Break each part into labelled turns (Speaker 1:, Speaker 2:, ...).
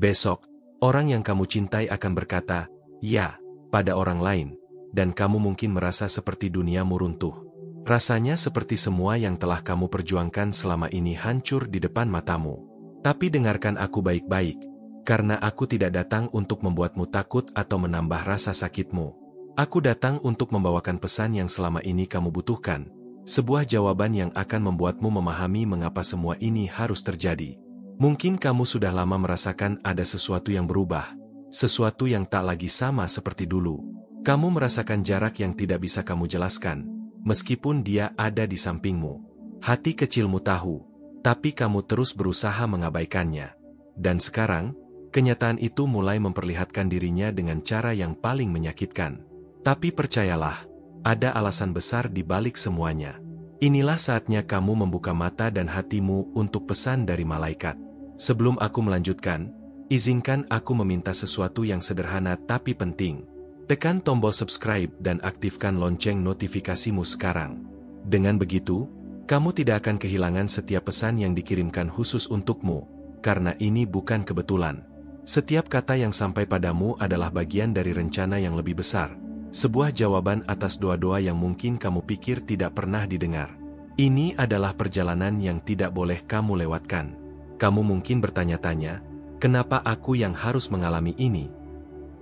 Speaker 1: Besok, orang yang kamu cintai akan berkata, "Ya," pada orang lain, dan kamu mungkin merasa seperti duniamu runtuh. Rasanya seperti semua yang telah kamu perjuangkan selama ini hancur di depan matamu. Tapi dengarkan aku baik-baik, karena aku tidak datang untuk membuatmu takut atau menambah rasa sakitmu. Aku datang untuk membawakan pesan yang selama ini kamu butuhkan, sebuah jawaban yang akan membuatmu memahami mengapa semua ini harus terjadi. Mungkin kamu sudah lama merasakan ada sesuatu yang berubah, sesuatu yang tak lagi sama seperti dulu. Kamu merasakan jarak yang tidak bisa kamu jelaskan, meskipun dia ada di sampingmu. Hati kecilmu tahu, tapi kamu terus berusaha mengabaikannya. Dan sekarang, kenyataan itu mulai memperlihatkan dirinya dengan cara yang paling menyakitkan. Tapi percayalah, ada alasan besar di balik semuanya. Inilah saatnya kamu membuka mata dan hatimu untuk pesan dari malaikat. Sebelum aku melanjutkan, izinkan aku meminta sesuatu yang sederhana tapi penting. Tekan tombol subscribe dan aktifkan lonceng notifikasimu sekarang. Dengan begitu, kamu tidak akan kehilangan setiap pesan yang dikirimkan khusus untukmu, karena ini bukan kebetulan. Setiap kata yang sampai padamu adalah bagian dari rencana yang lebih besar. Sebuah jawaban atas doa-doa yang mungkin kamu pikir tidak pernah didengar. Ini adalah perjalanan yang tidak boleh kamu lewatkan. Kamu mungkin bertanya-tanya, kenapa aku yang harus mengalami ini?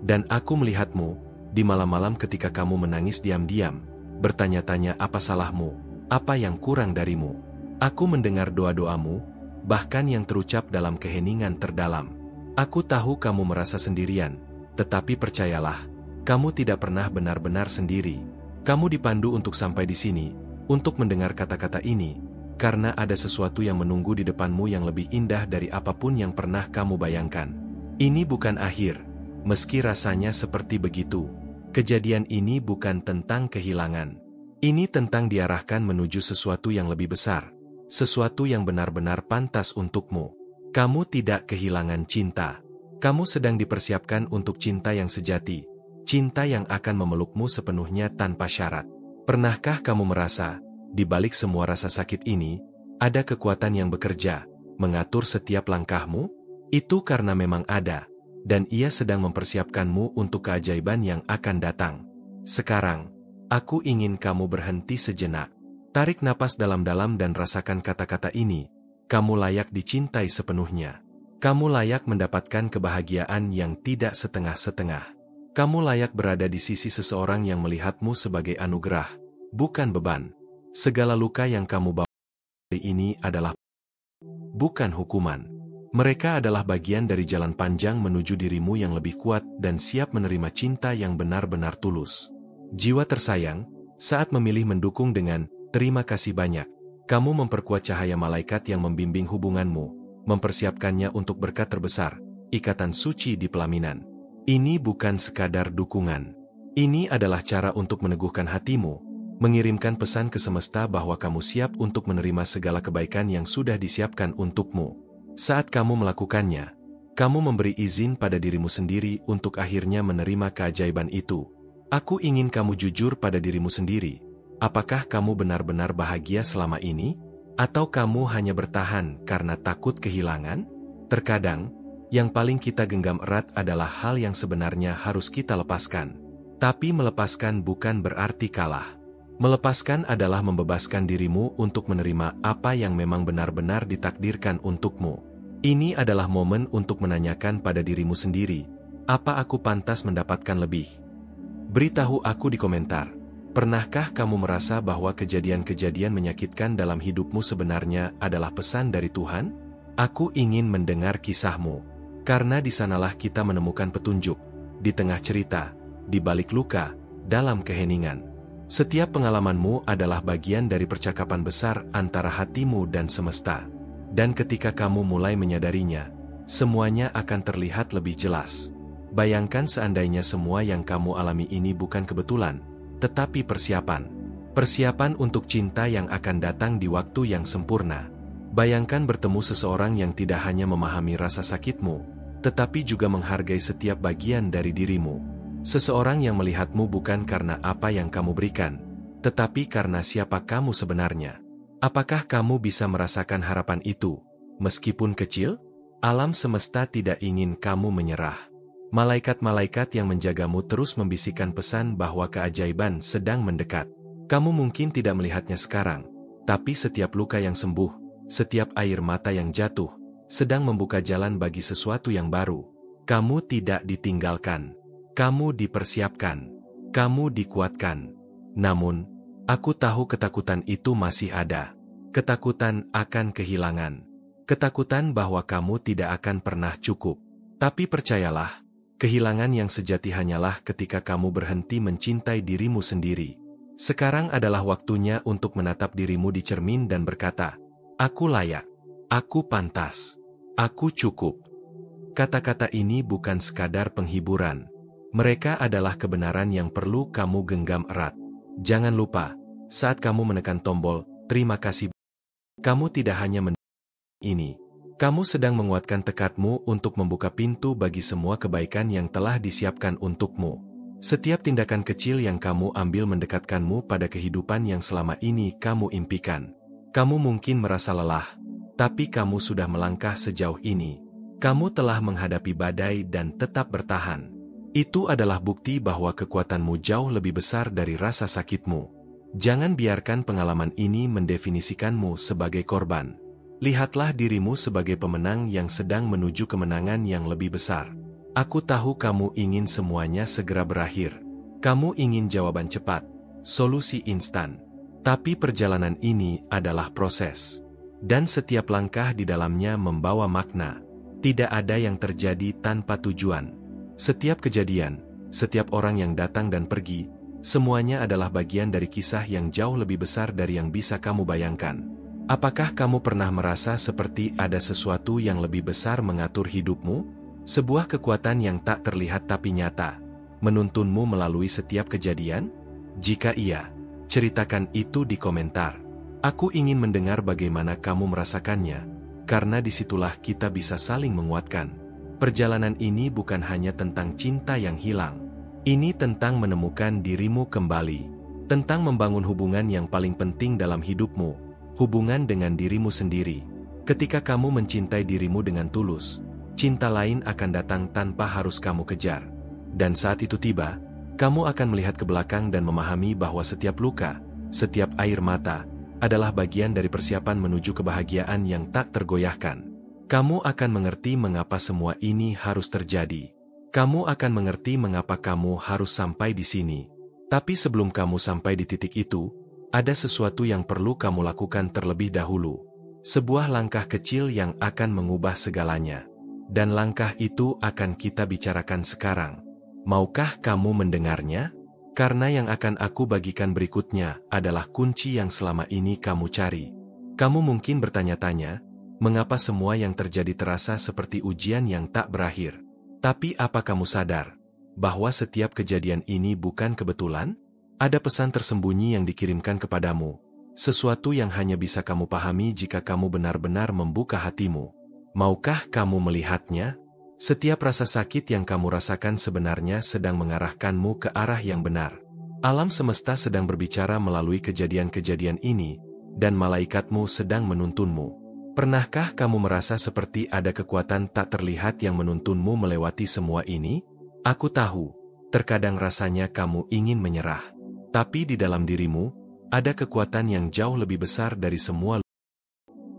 Speaker 1: Dan aku melihatmu, di malam-malam ketika kamu menangis diam-diam, bertanya-tanya apa salahmu, apa yang kurang darimu. Aku mendengar doa-doamu, bahkan yang terucap dalam keheningan terdalam. Aku tahu kamu merasa sendirian, tetapi percayalah, kamu tidak pernah benar-benar sendiri. Kamu dipandu untuk sampai di sini, untuk mendengar kata-kata ini, karena ada sesuatu yang menunggu di depanmu yang lebih indah dari apapun yang pernah kamu bayangkan. Ini bukan akhir, meski rasanya seperti begitu. Kejadian ini bukan tentang kehilangan. Ini tentang diarahkan menuju sesuatu yang lebih besar, sesuatu yang benar-benar pantas untukmu. Kamu tidak kehilangan cinta. Kamu sedang dipersiapkan untuk cinta yang sejati, cinta yang akan memelukmu sepenuhnya tanpa syarat. Pernahkah kamu merasa, di balik semua rasa sakit ini, ada kekuatan yang bekerja, mengatur setiap langkahmu? Itu karena memang ada, dan ia sedang mempersiapkanmu untuk keajaiban yang akan datang. Sekarang, aku ingin kamu berhenti sejenak. Tarik napas dalam-dalam dan rasakan kata-kata ini. Kamu layak dicintai sepenuhnya. Kamu layak mendapatkan kebahagiaan yang tidak setengah-setengah. Kamu layak berada di sisi seseorang yang melihatmu sebagai anugerah, bukan beban. Segala luka yang kamu bawa hari ini adalah bukan hukuman. Mereka adalah bagian dari jalan panjang menuju dirimu yang lebih kuat dan siap menerima cinta yang benar-benar tulus. Jiwa tersayang, saat memilih mendukung dengan terima kasih banyak, kamu memperkuat cahaya malaikat yang membimbing hubunganmu, mempersiapkannya untuk berkat terbesar, ikatan suci di pelaminan. Ini bukan sekadar dukungan. Ini adalah cara untuk meneguhkan hatimu, mengirimkan pesan ke semesta bahwa kamu siap untuk menerima segala kebaikan yang sudah disiapkan untukmu. Saat kamu melakukannya, kamu memberi izin pada dirimu sendiri untuk akhirnya menerima keajaiban itu. Aku ingin kamu jujur pada dirimu sendiri. Apakah kamu benar-benar bahagia selama ini? Atau kamu hanya bertahan karena takut kehilangan? Terkadang, yang paling kita genggam erat adalah hal yang sebenarnya harus kita lepaskan. Tapi melepaskan bukan berarti kalah. Melepaskan adalah membebaskan dirimu untuk menerima apa yang memang benar-benar ditakdirkan untukmu. Ini adalah momen untuk menanyakan pada dirimu sendiri, apa aku pantas mendapatkan lebih? Beritahu aku di komentar, pernahkah kamu merasa bahwa kejadian-kejadian menyakitkan dalam hidupmu sebenarnya adalah pesan dari Tuhan? Aku ingin mendengar kisahmu, karena di sanalah kita menemukan petunjuk, di tengah cerita, di balik luka, dalam keheningan. Setiap pengalamanmu adalah bagian dari percakapan besar antara hatimu dan semesta. Dan ketika kamu mulai menyadarinya, semuanya akan terlihat lebih jelas. Bayangkan seandainya semua yang kamu alami ini bukan kebetulan, tetapi persiapan. Persiapan untuk cinta yang akan datang di waktu yang sempurna. Bayangkan bertemu seseorang yang tidak hanya memahami rasa sakitmu, tetapi juga menghargai setiap bagian dari dirimu. Seseorang yang melihatmu bukan karena apa yang kamu berikan, tetapi karena siapa kamu sebenarnya. Apakah kamu bisa merasakan harapan itu, meskipun kecil? Alam semesta tidak ingin kamu menyerah. Malaikat-malaikat yang menjagamu terus membisikkan pesan bahwa keajaiban sedang mendekat. Kamu mungkin tidak melihatnya sekarang, tapi setiap luka yang sembuh, setiap air mata yang jatuh, sedang membuka jalan bagi sesuatu yang baru. Kamu tidak ditinggalkan. Kamu dipersiapkan. Kamu dikuatkan. Namun, aku tahu ketakutan itu masih ada. Ketakutan akan kehilangan. Ketakutan bahwa kamu tidak akan pernah cukup. Tapi percayalah, kehilangan yang sejati hanyalah ketika kamu berhenti mencintai dirimu sendiri. Sekarang adalah waktunya untuk menatap dirimu di cermin dan berkata, "Aku layak. Aku pantas. Aku cukup." Kata-kata ini bukan sekadar penghiburan. Mereka adalah kebenaran yang perlu kamu genggam erat. Jangan lupa, saat kamu menekan tombol, "Terima kasih," kamu tidak hanya ini. Kamu sedang menguatkan tekadmu untuk membuka pintu bagi semua kebaikan yang telah disiapkan untukmu. Setiap tindakan kecil yang kamu ambil mendekatkanmu pada kehidupan yang selama ini kamu impikan. Kamu mungkin merasa lelah, tapi kamu sudah melangkah sejauh ini. Kamu telah menghadapi badai dan tetap bertahan. Itu adalah bukti bahwa kekuatanmu jauh lebih besar dari rasa sakitmu. Jangan biarkan pengalaman ini mendefinisikanmu sebagai korban. Lihatlah dirimu sebagai pemenang yang sedang menuju kemenangan yang lebih besar. Aku tahu kamu ingin semuanya segera berakhir. Kamu ingin jawaban cepat, solusi instan. Tapi perjalanan ini adalah proses. Dan setiap langkah di dalamnya membawa makna. Tidak ada yang terjadi tanpa tujuan. Setiap kejadian, setiap orang yang datang dan pergi, semuanya adalah bagian dari kisah yang jauh lebih besar dari yang bisa kamu bayangkan. Apakah kamu pernah merasa seperti ada sesuatu yang lebih besar mengatur hidupmu? Sebuah kekuatan yang tak terlihat tapi nyata, menuntunmu melalui setiap kejadian? Jika iya, ceritakan itu di komentar. Aku ingin mendengar bagaimana kamu merasakannya, karena disitulah kita bisa saling menguatkan. Perjalanan ini bukan hanya tentang cinta yang hilang. Ini tentang menemukan dirimu kembali, tentang membangun hubungan yang paling penting dalam hidupmu. Hubungan dengan dirimu sendiri. Ketika kamu mencintai dirimu dengan tulus, cinta lain akan datang tanpa harus kamu kejar. Dan saat itu tiba, kamu akan melihat ke belakang dan memahami bahwa setiap luka, setiap air mata, adalah bagian dari persiapan menuju kebahagiaan yang tak tergoyahkan. Kamu akan mengerti mengapa semua ini harus terjadi. Kamu akan mengerti mengapa kamu harus sampai di sini. Tapi sebelum kamu sampai di titik itu, ada sesuatu yang perlu kamu lakukan terlebih dahulu. Sebuah langkah kecil yang akan mengubah segalanya. Dan langkah itu akan kita bicarakan sekarang. Maukah kamu mendengarnya? Karena yang akan aku bagikan berikutnya adalah kunci yang selama ini kamu cari. Kamu mungkin bertanya-tanya, mengapa semua yang terjadi terasa seperti ujian yang tak berakhir? Tapi apa kamu sadar bahwa setiap kejadian ini bukan kebetulan? Ada pesan tersembunyi yang dikirimkan kepadamu, sesuatu yang hanya bisa kamu pahami jika kamu benar-benar membuka hatimu. Maukah kamu melihatnya? Setiap rasa sakit yang kamu rasakan sebenarnya sedang mengarahkanmu ke arah yang benar. Alam semesta sedang berbicara melalui kejadian-kejadian ini, dan malaikatmu sedang menuntunmu. Pernahkah kamu merasa seperti ada kekuatan tak terlihat yang menuntunmu melewati semua ini? Aku tahu, terkadang rasanya kamu ingin menyerah. Tapi di dalam dirimu, ada kekuatan yang jauh lebih besar dari semua.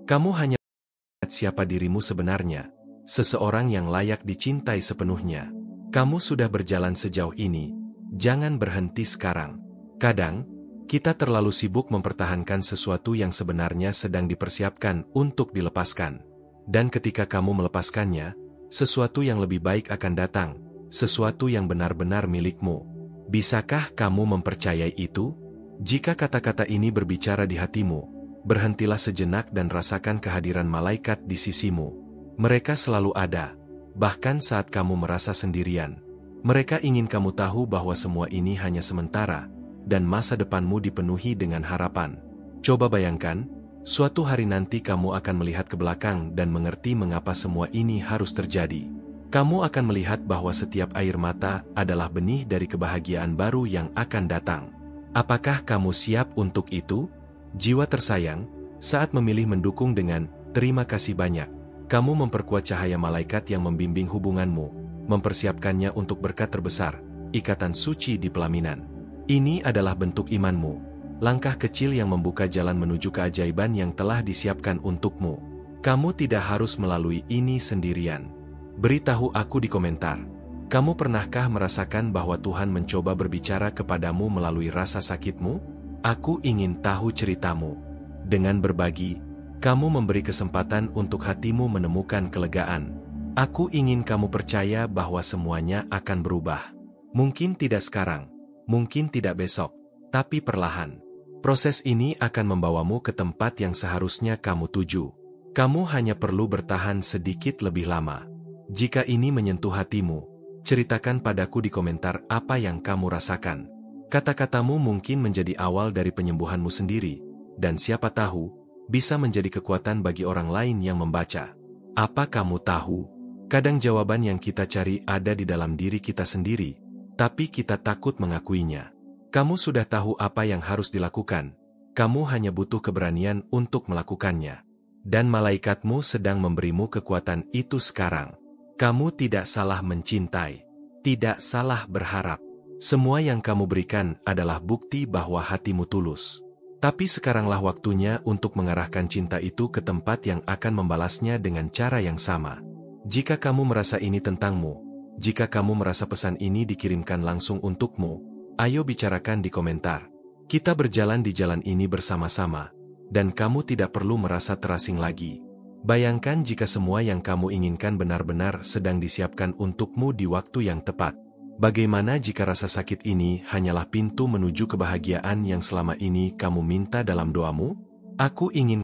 Speaker 1: Kamu hanya lihat siapa dirimu sebenarnya, seseorang yang layak dicintai sepenuhnya. Kamu sudah berjalan sejauh ini, jangan berhenti sekarang. Kadang, kita terlalu sibuk mempertahankan sesuatu yang sebenarnya sedang dipersiapkan untuk dilepaskan. Dan ketika kamu melepaskannya, sesuatu yang lebih baik akan datang, sesuatu yang benar-benar milikmu. Bisakah kamu mempercayai itu? Jika kata-kata ini berbicara di hatimu, berhentilah sejenak dan rasakan kehadiran malaikat di sisimu. Mereka selalu ada, bahkan saat kamu merasa sendirian. Mereka ingin kamu tahu bahwa semua ini hanya sementara, dan masa depanmu dipenuhi dengan harapan. Coba bayangkan, suatu hari nanti kamu akan melihat ke belakang dan mengerti mengapa semua ini harus terjadi. Kamu akan melihat bahwa setiap air mata adalah benih dari kebahagiaan baru yang akan datang. Apakah kamu siap untuk itu? Jiwa tersayang, saat memilih mendukung dengan "terima kasih banyak", Kamu memperkuat cahaya malaikat yang membimbing hubunganmu, mempersiapkannya untuk berkat terbesar, ikatan suci di pelaminan. Ini adalah bentuk imanmu, langkah kecil yang membuka jalan menuju keajaiban yang telah disiapkan untukmu. Kamu tidak harus melalui ini sendirian. Beritahu aku di komentar. Kamu pernahkah merasakan bahwa Tuhan mencoba berbicara kepadamu melalui rasa sakitmu? Aku ingin tahu ceritamu. Dengan berbagi, kamu memberi kesempatan untuk hatimu menemukan kelegaan. Aku ingin kamu percaya bahwa semuanya akan berubah. Mungkin tidak sekarang, mungkin tidak besok, tapi perlahan. Proses ini akan membawamu ke tempat yang seharusnya kamu tuju. Kamu hanya perlu bertahan sedikit lebih lama. Jika ini menyentuh hatimu, ceritakan padaku di komentar apa yang kamu rasakan. Kata-katamu mungkin menjadi awal dari penyembuhanmu sendiri, dan siapa tahu, bisa menjadi kekuatan bagi orang lain yang membaca. Apa kamu tahu? Kadang jawaban yang kita cari ada di dalam diri kita sendiri, tapi kita takut mengakuinya. Kamu sudah tahu apa yang harus dilakukan. Kamu hanya butuh keberanian untuk melakukannya. Dan malaikatmu sedang memberimu kekuatan itu sekarang. Kamu tidak salah mencintai, tidak salah berharap. Semua yang kamu berikan adalah bukti bahwa hatimu tulus. Tapi sekaranglah waktunya untuk mengarahkan cinta itu ke tempat yang akan membalasnya dengan cara yang sama. Jika kamu merasa ini tentangmu, jika kamu merasa pesan ini dikirimkan langsung untukmu, ayo bicarakan di komentar. Kita berjalan di jalan ini bersama-sama, dan kamu tidak perlu merasa terasing lagi. Bayangkan jika semua yang kamu inginkan benar-benar sedang disiapkan untukmu di waktu yang tepat. Bagaimana jika rasa sakit ini hanyalah pintu menuju kebahagiaan yang selama ini kamu minta dalam doamu? Aku ingin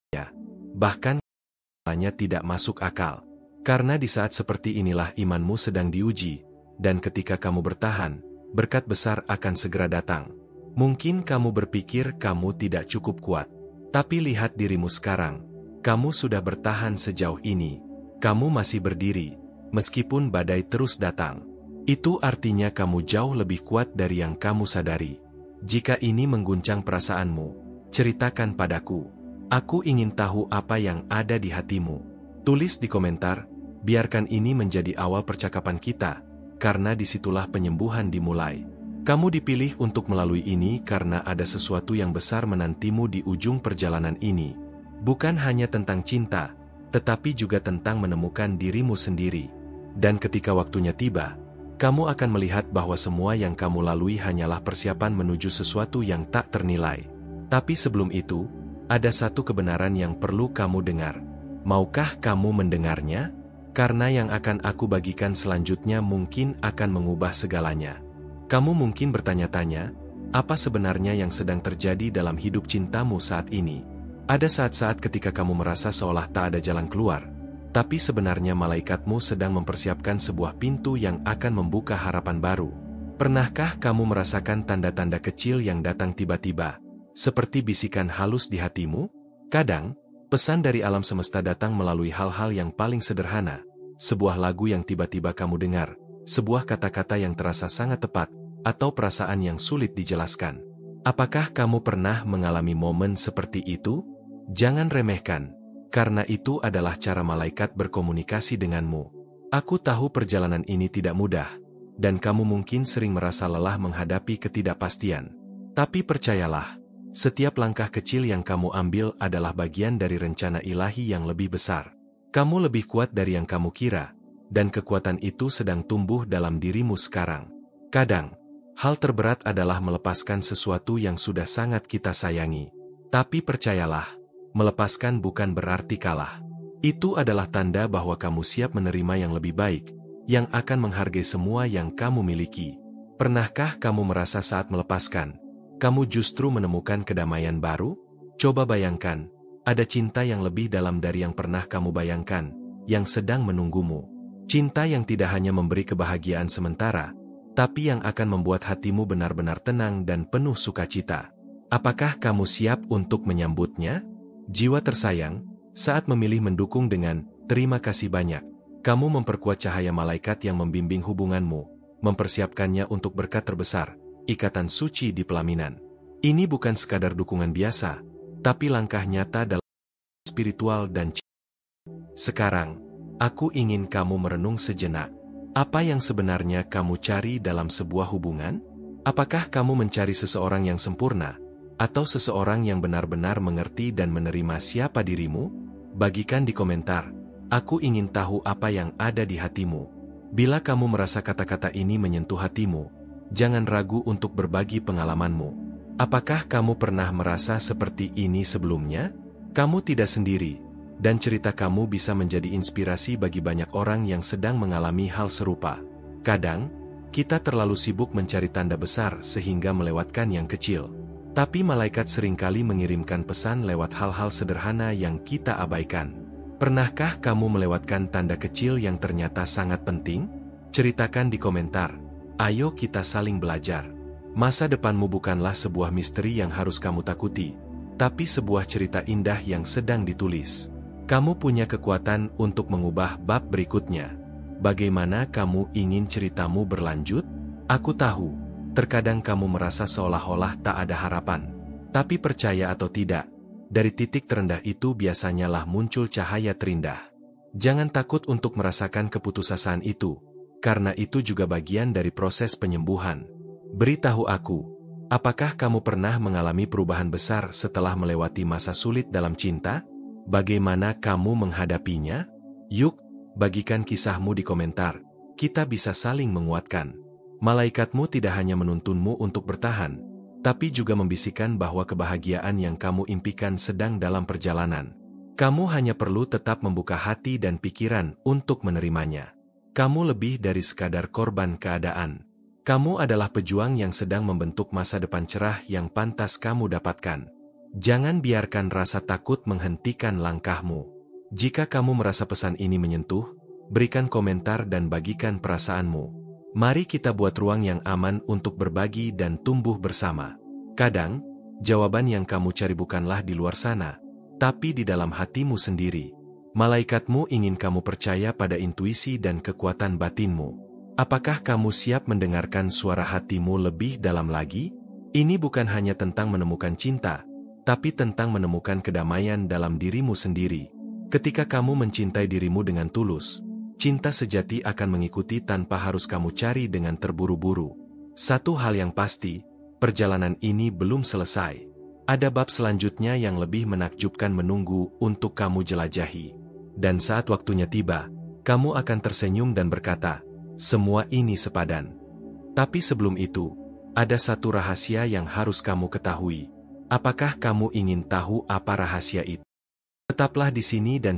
Speaker 1: ya. Bahkan hanya tidak masuk akal. Karena di saat seperti inilah imanmu sedang diuji, dan ketika kamu bertahan, berkat besar akan segera datang. Mungkin kamu berpikir kamu tidak cukup kuat, tapi lihat dirimu sekarang. Kamu sudah bertahan sejauh ini. Kamu masih berdiri, meskipun badai terus datang. Itu artinya kamu jauh lebih kuat dari yang kamu sadari. Jika ini mengguncang perasaanmu, ceritakan padaku. Aku ingin tahu apa yang ada di hatimu. Tulis di komentar, biarkan ini menjadi awal percakapan kita, karena disitulah penyembuhan dimulai. Kamu dipilih untuk melalui ini karena ada sesuatu yang besar menantimu di ujung perjalanan ini. Bukan hanya tentang cinta, tetapi juga tentang menemukan dirimu sendiri. Dan ketika waktunya tiba, kamu akan melihat bahwa semua yang kamu lalui hanyalah persiapan menuju sesuatu yang tak ternilai. Tapi sebelum itu, ada satu kebenaran yang perlu kamu dengar. Maukah kamu mendengarnya? Karena yang akan aku bagikan selanjutnya mungkin akan mengubah segalanya. Kamu mungkin bertanya-tanya, apa sebenarnya yang sedang terjadi dalam hidup cintamu saat ini? Ada saat-saat ketika kamu merasa seolah tak ada jalan keluar. Tapi sebenarnya malaikatmu sedang mempersiapkan sebuah pintu yang akan membuka harapan baru. Pernahkah kamu merasakan tanda-tanda kecil yang datang tiba-tiba, seperti bisikan halus di hatimu? Kadang, pesan dari alam semesta datang melalui hal-hal yang paling sederhana. Sebuah lagu yang tiba-tiba kamu dengar, sebuah kata-kata yang terasa sangat tepat, atau perasaan yang sulit dijelaskan. Apakah kamu pernah mengalami momen seperti itu? Jangan remehkan. Karena itu adalah cara malaikat berkomunikasi denganmu. Aku tahu perjalanan ini tidak mudah, dan kamu mungkin sering merasa lelah menghadapi ketidakpastian. Tapi percayalah, setiap langkah kecil yang kamu ambil adalah bagian dari rencana ilahi yang lebih besar. Kamu lebih kuat dari yang kamu kira, dan kekuatan itu sedang tumbuh dalam dirimu sekarang. Kadang, hal terberat adalah melepaskan sesuatu yang sudah sangat kita sayangi. Tapi percayalah, melepaskan bukan berarti kalah. Itu adalah tanda bahwa kamu siap menerima yang lebih baik, yang akan menghargai semua yang kamu miliki. Pernahkah kamu merasa saat melepaskan, kamu justru menemukan kedamaian baru? Coba bayangkan, ada cinta yang lebih dalam dari yang pernah kamu bayangkan, yang sedang menunggumu. Cinta yang tidak hanya memberi kebahagiaan sementara, tapi yang akan membuat hatimu benar-benar tenang dan penuh sukacita. Apakah kamu siap untuk menyambutnya? Jiwa tersayang, saat memilih mendukung dengan terima kasih banyak, kamu memperkuat cahaya malaikat yang membimbing hubunganmu, mempersiapkannya untuk berkat terbesar, ikatan suci di pelaminan. Ini bukan sekadar dukungan biasa, tapi langkah nyata dalam spiritual dan cinta. Sekarang, aku ingin kamu merenung sejenak. Apa yang sebenarnya kamu cari dalam sebuah hubungan? Apakah kamu mencari seseorang yang sempurna, atau seseorang yang benar-benar mengerti dan menerima siapa dirimu? Bagikan di komentar. Aku ingin tahu apa yang ada di hatimu. Bila kamu merasa kata-kata ini menyentuh hatimu, jangan ragu untuk berbagi pengalamanmu. Apakah kamu pernah merasa seperti ini sebelumnya? Kamu tidak sendiri, dan cerita kamu bisa menjadi inspirasi bagi banyak orang yang sedang mengalami hal serupa. Kadang, kita terlalu sibuk mencari tanda besar sehingga melewatkan yang kecil. Tapi malaikat seringkali mengirimkan pesan lewat hal-hal sederhana yang kita abaikan. Pernahkah kamu melewatkan tanda kecil yang ternyata sangat penting? Ceritakan di komentar. Ayo kita saling belajar. Masa depanmu bukanlah sebuah misteri yang harus kamu takuti, tapi sebuah cerita indah yang sedang ditulis. Kamu punya kekuatan untuk mengubah bab berikutnya. Bagaimana kamu ingin ceritamu berlanjut? Aku tahu, terkadang kamu merasa seolah-olah tak ada harapan. Tapi percaya atau tidak, dari titik terendah itu biasanya lah muncul cahaya terindah. Jangan takut untuk merasakan keputusasaan itu, karena itu juga bagian dari proses penyembuhan. Beritahu aku, apakah kamu pernah mengalami perubahan besar setelah melewati masa sulit dalam cinta? Bagaimana kamu menghadapinya? Yuk, bagikan kisahmu di komentar. Kita bisa saling menguatkan. Malaikatmu tidak hanya menuntunmu untuk bertahan, tapi juga membisikkan bahwa kebahagiaan yang kamu impikan sedang dalam perjalanan. Kamu hanya perlu tetap membuka hati dan pikiran untuk menerimanya. Kamu lebih dari sekadar korban keadaan. Kamu adalah pejuang yang sedang membentuk masa depan cerah yang pantas kamu dapatkan. Jangan biarkan rasa takut menghentikan langkahmu. Jika kamu merasa pesan ini menyentuh, berikan komentar dan bagikan perasaanmu. Mari kita buat ruang yang aman untuk berbagi dan tumbuh bersama. Kadang, jawaban yang kamu cari bukanlah di luar sana, tapi di dalam hatimu sendiri. Malaikatmu ingin kamu percaya pada intuisi dan kekuatan batinmu. Apakah kamu siap mendengarkan suara hatimu lebih dalam lagi? Ini bukan hanya tentang menemukan cinta, tapi tentang menemukan kedamaian dalam dirimu sendiri. Ketika kamu mencintai dirimu dengan tulus, cinta sejati akan mengikuti tanpa harus kamu cari dengan terburu-buru. Satu hal yang pasti, perjalanan ini belum selesai. Ada bab selanjutnya yang lebih menakjubkan menunggu untuk kamu jelajahi. Dan saat waktunya tiba, kamu akan tersenyum dan berkata, semua ini sepadan. Tapi sebelum itu, ada satu rahasia yang harus kamu ketahui. Apakah kamu ingin tahu apa rahasia itu? Tetaplah di sini dan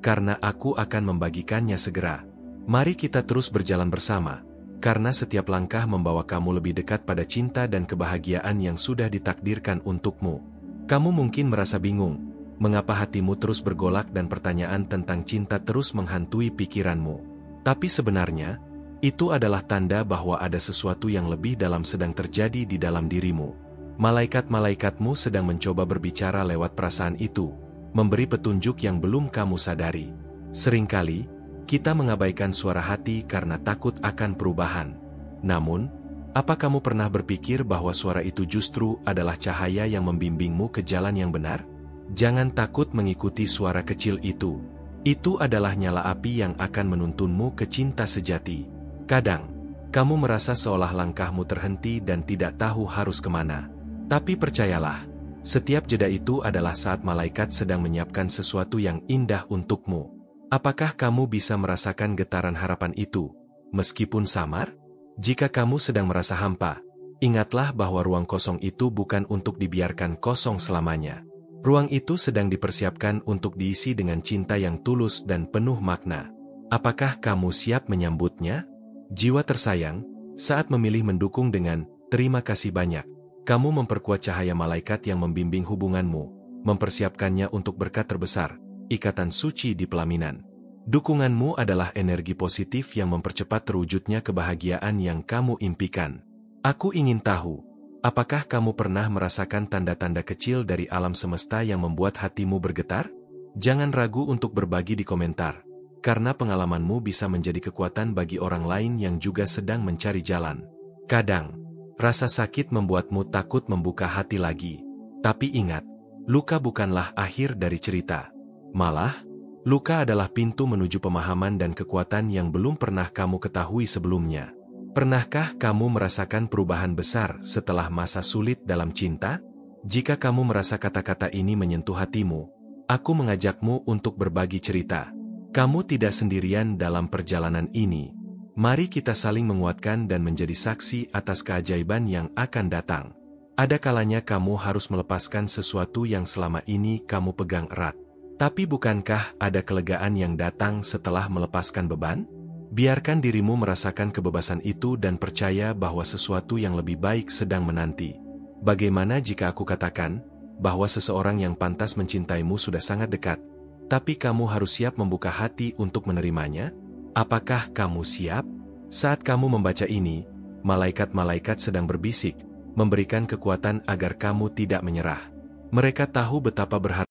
Speaker 1: karena aku akan membagikannya segera. Mari kita terus berjalan bersama, karena setiap langkah membawa kamu lebih dekat pada cinta dan kebahagiaan yang sudah ditakdirkan untukmu. Kamu mungkin merasa bingung, mengapa hatimu terus bergolak dan pertanyaan tentang cinta terus menghantui pikiranmu. Tapi sebenarnya, itu adalah tanda bahwa ada sesuatu yang lebih dalam sedang terjadi di dalam dirimu. Malaikat-malaikatmu sedang mencoba berbicara lewat perasaan itu, memberi petunjuk yang belum kamu sadari. Seringkali, kita mengabaikan suara hati karena takut akan perubahan. Namun, apa kamu pernah berpikir bahwa suara itu justru adalah cahaya yang membimbingmu ke jalan yang benar? Jangan takut mengikuti suara kecil itu. Itu adalah nyala api yang akan menuntunmu ke cinta sejati. Kadang, kamu merasa seolah langkahmu terhenti dan tidak tahu harus kemana. Tapi percayalah, setiap jeda itu adalah saat malaikat sedang menyiapkan sesuatu yang indah untukmu. Apakah kamu bisa merasakan getaran harapan itu, meskipun samar? Jika kamu sedang merasa hampa, ingatlah bahwa ruang kosong itu bukan untuk dibiarkan kosong selamanya. Ruang itu sedang dipersiapkan untuk diisi dengan cinta yang tulus dan penuh makna. Apakah kamu siap menyambutnya? Jiwa tersayang, saat memilih mendukung dengan terima kasih banyak, kamu memperkuat cahaya malaikat yang membimbing hubunganmu, mempersiapkannya untuk berkat terbesar, ikatan suci di pelaminan. Dukunganmu adalah energi positif yang mempercepat terwujudnya kebahagiaan yang kamu impikan. Aku ingin tahu, apakah kamu pernah merasakan tanda-tanda kecil dari alam semesta yang membuat hatimu bergetar? Jangan ragu untuk berbagi di komentar, karena pengalamanmu bisa menjadi kekuatan bagi orang lain yang juga sedang mencari jalan. Kadang, rasa sakit membuatmu takut membuka hati lagi. Tapi ingat, luka bukanlah akhir dari cerita. Malah, Luka adalah pintu menuju pemahaman dan kekuatan yang belum pernah kamu ketahui sebelumnya. Pernahkah kamu merasakan perubahan besar setelah masa sulit dalam cinta? Jika kamu merasa kata-kata ini menyentuh hatimu, aku mengajakmu untuk berbagi cerita. Kamu tidak sendirian dalam perjalanan ini. Mari kita saling menguatkan dan menjadi saksi atas keajaiban yang akan datang. Ada kalanya kamu harus melepaskan sesuatu yang selama ini kamu pegang erat. Tapi bukankah ada kelegaan yang datang setelah melepaskan beban? Biarkan dirimu merasakan kebebasan itu dan percaya bahwa sesuatu yang lebih baik sedang menanti. Bagaimana jika aku katakan bahwa seseorang yang pantas mencintaimu sudah sangat dekat, tapi kamu harus siap membuka hati untuk menerimanya? Apakah kamu siap? Saat kamu membaca ini, malaikat-malaikat sedang berbisik, memberikan kekuatan agar kamu tidak menyerah. Mereka tahu betapa berharga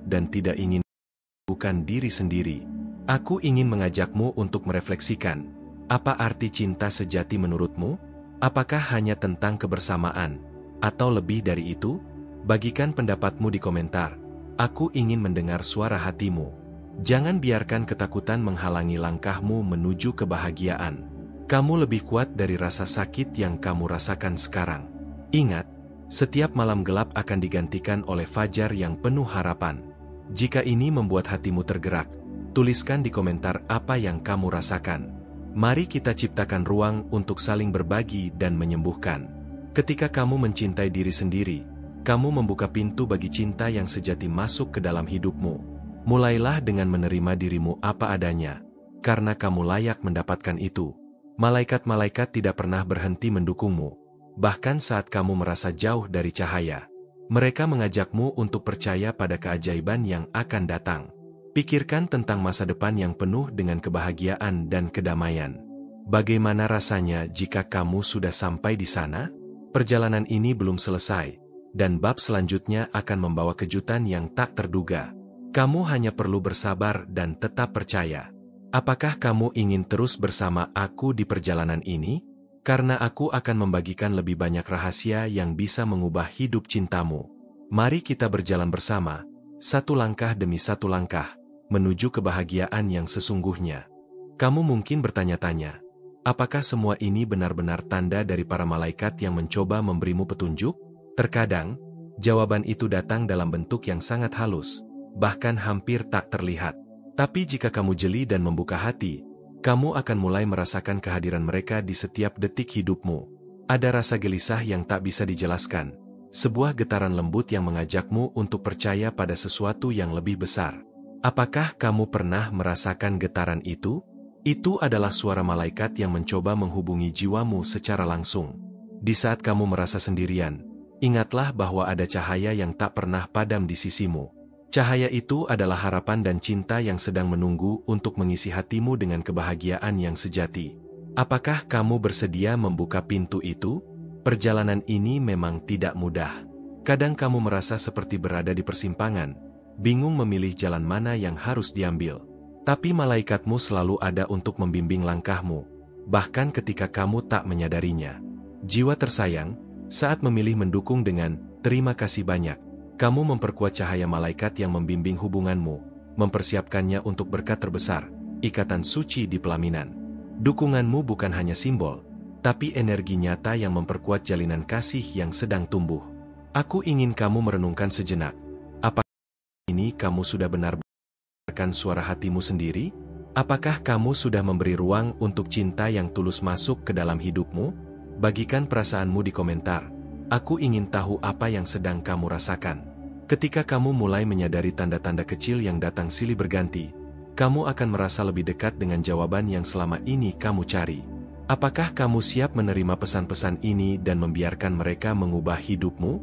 Speaker 1: dan tidak ingin bukan diri sendiri. Aku ingin mengajakmu untuk merefleksikan. Apa arti cinta sejati menurutmu? Apakah hanya tentang kebersamaan? Atau lebih dari itu? Bagikan pendapatmu di komentar. Aku ingin mendengar suara hatimu. Jangan biarkan ketakutan menghalangi langkahmu menuju kebahagiaan. Kamu lebih kuat dari rasa sakit yang kamu rasakan sekarang. Ingat, setiap malam gelap akan digantikan oleh fajar yang penuh harapan. Jika ini membuat hatimu tergerak, tuliskan di komentar apa yang kamu rasakan. Mari kita ciptakan ruang untuk saling berbagi dan menyembuhkan. Ketika kamu mencintai diri sendiri, kamu membuka pintu bagi cinta yang sejati masuk ke dalam hidupmu. Mulailah dengan menerima dirimu apa adanya, karena kamu layak mendapatkan itu. Malaikat-malaikat tidak pernah berhenti mendukungmu. Bahkan saat kamu merasa jauh dari cahaya, mereka mengajakmu untuk percaya pada keajaiban yang akan datang. Pikirkan tentang masa depan yang penuh dengan kebahagiaan dan kedamaian. Bagaimana rasanya jika kamu sudah sampai di sana? Perjalanan ini belum selesai, dan bab selanjutnya akan membawa kejutan yang tak terduga. Kamu hanya perlu bersabar dan tetap percaya. Apakah kamu ingin terus bersama aku di perjalanan ini? Karena aku akan membagikan lebih banyak rahasia yang bisa mengubah hidup cintamu. Mari kita berjalan bersama, satu langkah demi satu langkah, menuju kebahagiaan yang sesungguhnya. Kamu mungkin bertanya-tanya, apakah semua ini benar-benar tanda dari para malaikat yang mencoba memberimu petunjuk? Terkadang, jawaban itu datang dalam bentuk yang sangat halus, bahkan hampir tak terlihat. Tapi jika kamu jeli dan membuka hati, kamu akan mulai merasakan kehadiran mereka di setiap detik hidupmu. Ada rasa gelisah yang tak bisa dijelaskan, sebuah getaran lembut yang mengajakmu untuk percaya pada sesuatu yang lebih besar. Apakah kamu pernah merasakan getaran itu? Itu adalah suara malaikat yang mencoba menghubungi jiwamu secara langsung. Di saat kamu merasa sendirian, ingatlah bahwa ada cahaya yang tak pernah padam di sisimu. Cahaya itu adalah harapan dan cinta yang sedang menunggu untuk mengisi hatimu dengan kebahagiaan yang sejati. Apakah kamu bersedia membuka pintu itu? Perjalanan ini memang tidak mudah. Kadang kamu merasa seperti berada di persimpangan, bingung memilih jalan mana yang harus diambil. Tapi malaikatmu selalu ada untuk membimbing langkahmu, bahkan ketika kamu tak menyadarinya. Jiwa tersayang, saat memilih mendukung dengan terima kasih banyak, kamu memperkuat cahaya malaikat yang membimbing hubunganmu, mempersiapkannya untuk berkat terbesar, ikatan suci di pelaminan. Dukunganmu bukan hanya simbol, tapi energi nyata yang memperkuat jalinan kasih yang sedang tumbuh. Aku ingin kamu merenungkan sejenak. Apakah ini kamu sudah benar-benar mendengarkan suara hatimu sendiri? Apakah kamu sudah memberi ruang untuk cinta yang tulus masuk ke dalam hidupmu? Bagikan perasaanmu di komentar. Aku ingin tahu apa yang sedang kamu rasakan. Ketika kamu mulai menyadari tanda-tanda kecil yang datang silih berganti, kamu akan merasa lebih dekat dengan jawaban yang selama ini kamu cari. Apakah kamu siap menerima pesan-pesan ini dan membiarkan mereka mengubah hidupmu?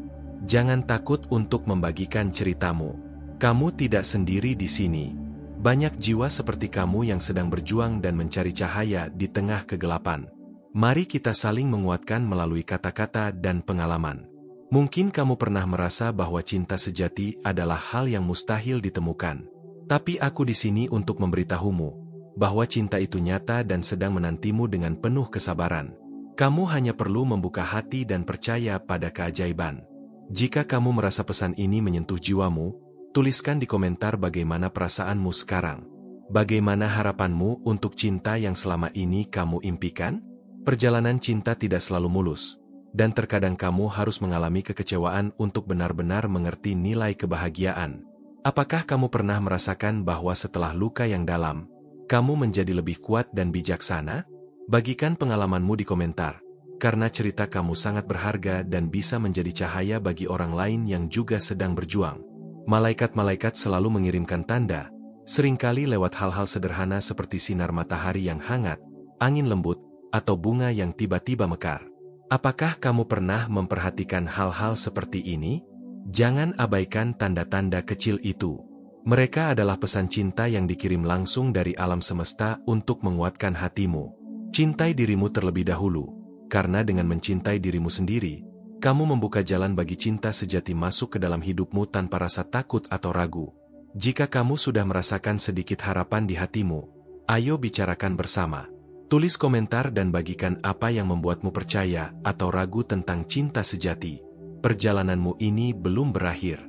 Speaker 1: Jangan takut untuk membagikan ceritamu. Kamu tidak sendiri di sini. Banyak jiwa seperti kamu yang sedang berjuang dan mencari cahaya di tengah kegelapan. Mari kita saling menguatkan melalui kata-kata dan pengalaman. Mungkin kamu pernah merasa bahwa cinta sejati adalah hal yang mustahil ditemukan. Tapi aku di sini untuk memberitahumu bahwa cinta itu nyata dan sedang menantimu dengan penuh kesabaran. Kamu hanya perlu membuka hati dan percaya pada keajaiban. Jika kamu merasa pesan ini menyentuh jiwamu, Tuliskan di komentar bagaimana perasaanmu sekarang. Bagaimana harapanmu untuk cinta yang selama ini kamu impikan? Perjalanan cinta tidak selalu mulus, dan terkadang kamu harus mengalami kekecewaan untuk benar-benar mengerti nilai kebahagiaan. Apakah kamu pernah merasakan bahwa setelah luka yang dalam, kamu menjadi lebih kuat dan bijaksana? Bagikan pengalamanmu di komentar, karena cerita kamu sangat berharga dan bisa menjadi cahaya bagi orang lain yang juga sedang berjuang. Malaikat-malaikat selalu mengirimkan tanda, seringkali lewat hal-hal sederhana seperti sinar matahari yang hangat, angin lembut, atau bunga yang tiba-tiba mekar. Apakah kamu pernah memperhatikan hal-hal seperti ini? Jangan abaikan tanda-tanda kecil itu. Mereka adalah pesan cinta yang dikirim langsung dari alam semesta untuk menguatkan hatimu. Cintai dirimu terlebih dahulu, karena dengan mencintai dirimu sendiri, kamu membuka jalan bagi cinta sejati masuk ke dalam hidupmu tanpa rasa takut atau ragu. Jika kamu sudah merasakan sedikit harapan di hatimu, ayo bicarakan bersama. Tulis komentar dan bagikan apa yang membuatmu percaya atau ragu tentang cinta sejati. Perjalananmu ini belum berakhir.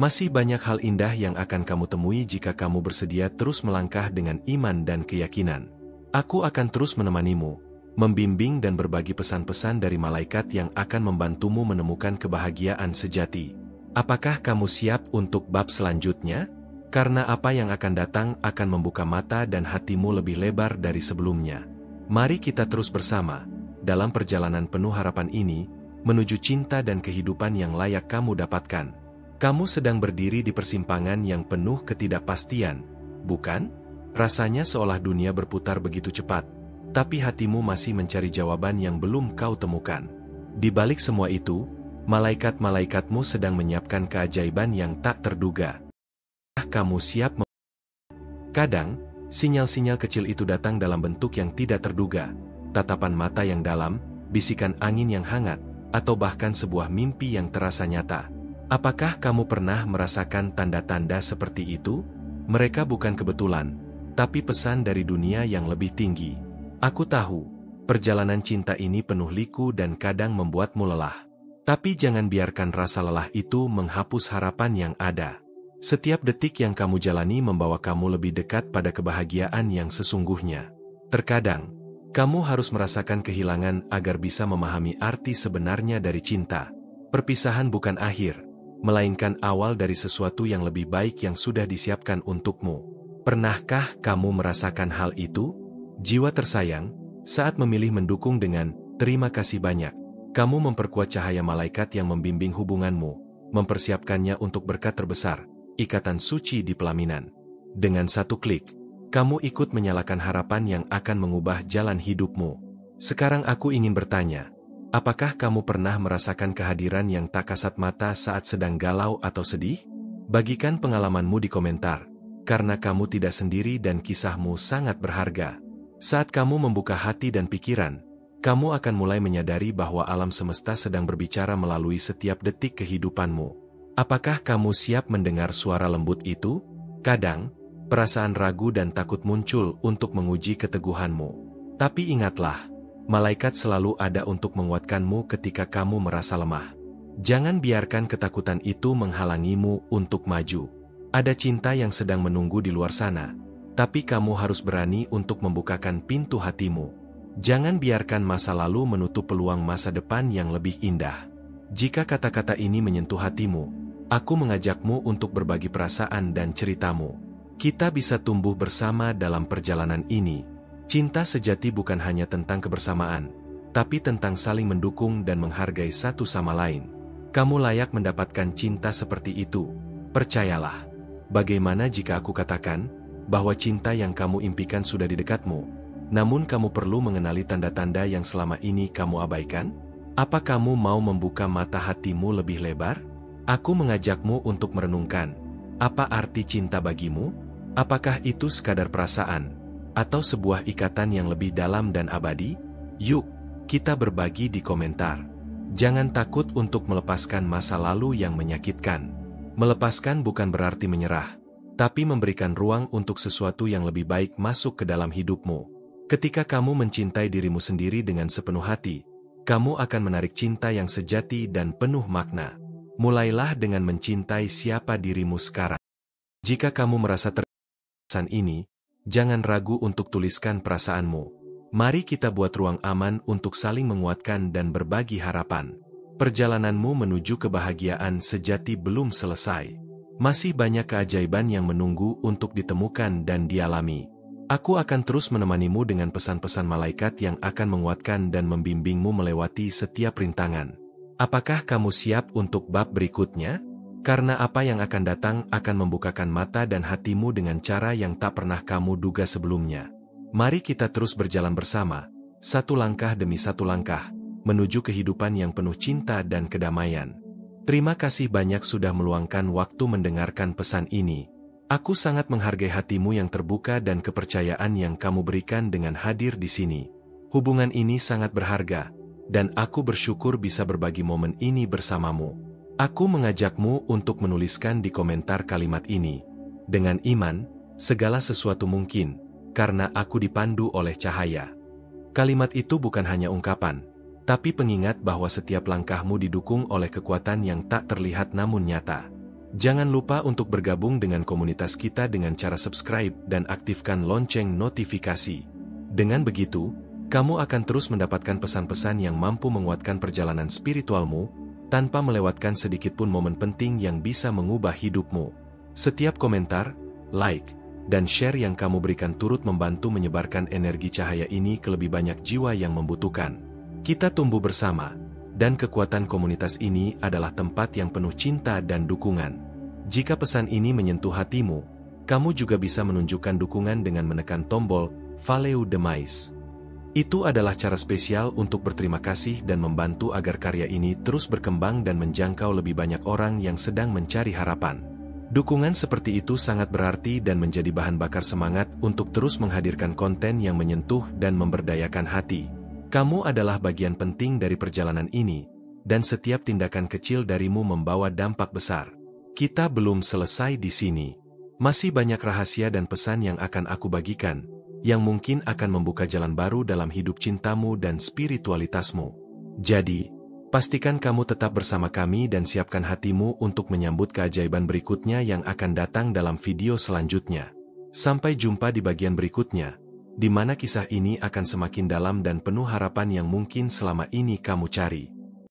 Speaker 1: Masih banyak hal indah yang akan kamu temui jika kamu bersedia terus melangkah dengan iman dan keyakinan. Aku akan terus menemanimu, membimbing dan berbagi pesan-pesan dari malaikat yang akan membantumu menemukan kebahagiaan sejati. Apakah kamu siap untuk bab selanjutnya? Karena apa yang akan datang akan membuka mata dan hatimu lebih lebar dari sebelumnya. Mari kita terus bersama, dalam perjalanan penuh harapan ini, menuju cinta dan kehidupan yang layak kamu dapatkan. Kamu sedang berdiri di persimpangan yang penuh ketidakpastian, bukan? Rasanya seolah dunia berputar begitu cepat, tapi hatimu masih mencari jawaban yang belum kau temukan. Di balik semua itu, malaikat-malaikatmu sedang menyiapkan keajaiban yang tak terduga. Kamu siap? Kadang, sinyal-sinyal kecil itu datang dalam bentuk yang tidak terduga, tatapan mata yang dalam, bisikan angin yang hangat, atau bahkan sebuah mimpi yang terasa nyata. Apakah kamu pernah merasakan tanda-tanda seperti itu? Mereka bukan kebetulan, tapi pesan dari dunia yang lebih tinggi. Aku tahu, perjalanan cinta ini penuh liku dan kadang membuatmu lelah. Tapi jangan biarkan rasa lelah itu menghapus harapan yang ada. Setiap detik yang kamu jalani membawa kamu lebih dekat pada kebahagiaan yang sesungguhnya. Terkadang, kamu harus merasakan kehilangan agar bisa memahami arti sebenarnya dari cinta. Perpisahan bukan akhir, melainkan awal dari sesuatu yang lebih baik yang sudah disiapkan untukmu. Pernahkah kamu merasakan hal itu? Jiwa tersayang, saat memilih mendukung dengan terima kasih banyak, kamu memperkuat cahaya malaikat yang membimbing hubunganmu, mempersiapkannya untuk berkat terbesar, ikatan suci di pelaminan. Dengan satu klik, kamu ikut menyalakan harapan yang akan mengubah jalan hidupmu. Sekarang aku ingin bertanya, apakah kamu pernah merasakan kehadiran yang tak kasat mata saat sedang galau atau sedih? Bagikan pengalamanmu di komentar, karena kamu tidak sendiri dan kisahmu sangat berharga. Saat kamu membuka hati dan pikiran, kamu akan mulai menyadari bahwa alam semesta sedang berbicara melalui setiap detik kehidupanmu. Apakah kamu siap mendengar suara lembut itu? Kadang, perasaan ragu dan takut muncul untuk menguji keteguhanmu. Tapi ingatlah, malaikat selalu ada untuk menguatkanmu ketika kamu merasa lemah. Jangan biarkan ketakutan itu menghalangimu untuk maju. Ada cinta yang sedang menunggu di luar sana, tapi kamu harus berani untuk membukakan pintu hatimu. Jangan biarkan masa lalu menutup peluang masa depan yang lebih indah. Jika kata-kata ini menyentuh hatimu, aku mengajakmu untuk berbagi perasaan dan ceritamu. Kita bisa tumbuh bersama dalam perjalanan ini. Cinta sejati bukan hanya tentang kebersamaan, tapi tentang saling mendukung dan menghargai satu sama lain. Kamu layak mendapatkan cinta seperti itu. Percayalah. Bagaimana jika aku katakan bahwa cinta yang kamu impikan sudah di dekatmu, namun kamu perlu mengenali tanda-tanda yang selama ini kamu abaikan? Apa kamu mau membuka mata hatimu lebih lebar? Aku mengajakmu untuk merenungkan, apa arti cinta bagimu? Apakah itu sekadar perasaan, atau sebuah ikatan yang lebih dalam dan abadi? Yuk, kita berbagi di komentar. Jangan takut untuk melepaskan masa lalu yang menyakitkan. Melepaskan bukan berarti menyerah, tapi memberikan ruang untuk sesuatu yang lebih baik masuk ke dalam hidupmu. Ketika kamu mencintai dirimu sendiri dengan sepenuh hati, kamu akan menarik cinta yang sejati dan penuh makna. Mulailah dengan mencintai siapa dirimu sekarang. Jika kamu merasa terkesan ini, jangan ragu untuk tuliskan perasaanmu. Mari kita buat ruang aman untuk saling menguatkan dan berbagi harapan. Perjalananmu menuju kebahagiaan sejati belum selesai. Masih banyak keajaiban yang menunggu untuk ditemukan dan dialami. Aku akan terus menemanimu dengan pesan-pesan malaikat yang akan menguatkan dan membimbingmu melewati setiap rintangan. Apakah kamu siap untuk bab berikutnya? Karena apa yang akan datang akan membukakan mata dan hatimu dengan cara yang tak pernah kamu duga sebelumnya. Mari kita terus berjalan bersama, satu langkah demi satu langkah, menuju kehidupan yang penuh cinta dan kedamaian. Terima kasih banyak sudah meluangkan waktu mendengarkan pesan ini. Aku sangat menghargai hatimu yang terbuka dan kepercayaan yang kamu berikan dengan hadir di sini. Hubungan ini sangat berharga, dan aku bersyukur bisa berbagi momen ini bersamamu. Aku mengajakmu untuk menuliskan di komentar kalimat ini. Dengan iman, segala sesuatu mungkin, karena aku dipandu oleh cahaya. Kalimat itu bukan hanya ungkapan, tapi pengingat bahwa setiap langkahmu didukung oleh kekuatan yang tak terlihat namun nyata. Jangan lupa untuk bergabung dengan komunitas kita dengan cara subscribe dan aktifkan lonceng notifikasi. Dengan begitu, kamu akan terus mendapatkan pesan-pesan yang mampu menguatkan perjalanan spiritualmu, tanpa melewatkan sedikitpun momen penting yang bisa mengubah hidupmu. Setiap komentar, like, dan share yang kamu berikan turut membantu menyebarkan energi cahaya ini ke lebih banyak jiwa yang membutuhkan. Kita tumbuh bersama, dan kekuatan komunitas ini adalah tempat yang penuh cinta dan dukungan. Jika pesan ini menyentuh hatimu, kamu juga bisa menunjukkan dukungan dengan menekan tombol Valeu Demais. Itu adalah cara spesial untuk berterima kasih dan membantu agar karya ini terus berkembang dan menjangkau lebih banyak orang yang sedang mencari harapan. Dukungan seperti itu sangat berarti dan menjadi bahan bakar semangat untuk terus menghadirkan konten yang menyentuh dan memberdayakan hati. Kamu adalah bagian penting dari perjalanan ini, dan setiap tindakan kecil darimu membawa dampak besar. Kita belum selesai di sini. Masih banyak rahasia dan pesan yang akan aku bagikan, yang mungkin akan membuka jalan baru dalam hidup cintamu dan spiritualitasmu. Jadi, pastikan kamu tetap bersama kami dan siapkan hatimu untuk menyambut keajaiban berikutnya yang akan datang dalam video selanjutnya. Sampai jumpa di bagian berikutnya, di mana kisah ini akan semakin dalam dan penuh harapan yang mungkin selama ini kamu cari.